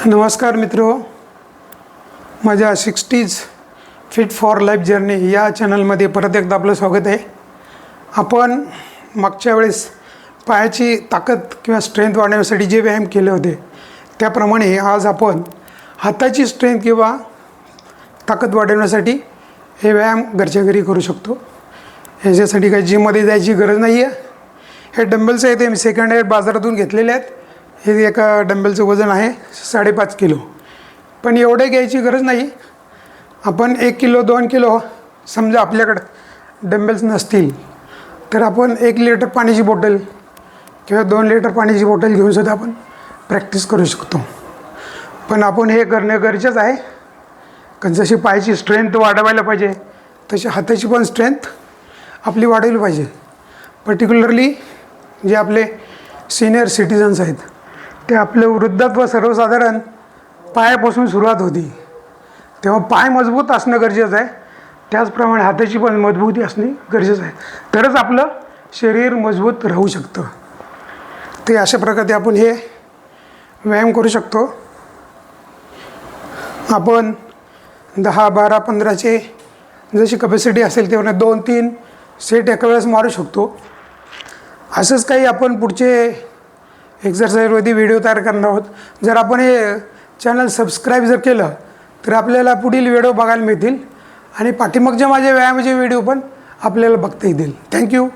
नमस्कार मित्रो, माझ्या 60s fit for life journey या चॅनलमध्ये परत एकदा आपलं स्वागत आहे। आपण मागच्या वेळेस पायाची ताकद किंवा स्ट्रेंथ वाढवण्यासाठी जे व्यायाम केले होते त्याप्रमाणे आज आपण हाताची स्ट्रेंथ किंवा ताकद वाढवण्यासाठी हे व्यायाम घरच्या घरी करू शकतो। ह्याच्यासाठी काही जिममध्ये जायची गरज नाही आहे। हे डंबल्स आहेत, ते मी सेकंड हँड बाजारातून घेतलेले आहेत। हे एका डंबेलचं वजन आहे 5.5 किलो, पण एवढे घ्यायची गरज नाही। आपण 1 किलो 2 किलो समजा आपल्याकडे डंबेल्स नसतील तर आपण 1 लिटर पाण्याची बॉटल किंवा 2 लिटर पाण्याची बॉटल घेऊन सुद्धा आपण प्रॅक्टिस करू शकतो। पण आपण हे करणे गरजेचं आहे, कारण जशी पायाची स्ट्रेंथ वाढवायला पाहिजे तशी हाताची पण स्ट्रेंथ आपली वाढवली पाहिजे। पर्टिक्युलरली जे आपले सिनियर सिटीजन्स आहेत ते आपले वृद्धत्व सर्वसाधारण पायापासून सुरुवात होती, तेव्हा पाय मजबूत असणं गरजेचं आहे। त्याचप्रमाणे हाताची पण मजबूती असणे गरजेचं आहे, तरच आपलं शरीर मजबूत राहू शकतं। ते अशा प्रकारे आपण हे व्यायाम करू शकतो। आपण 10 12 15चे जशी कपॅसिटी असेल तेवढे 2-3 सेट एका वेळेस मारू शकतो। असंच काही आपण पुढचे एक्सरसाइजवरती व्हिडिओ तयार करणार आहोत। जर आपण हे चॅनल सबस्क्राईब जर केलं तर आपल्याला पुढील व्हिडिओ बघायला मिळतील आणि पाठीमागचे माझे व्यायामाचे व्हिडिओ पण आपल्याला बघता येतील। थँक्यू।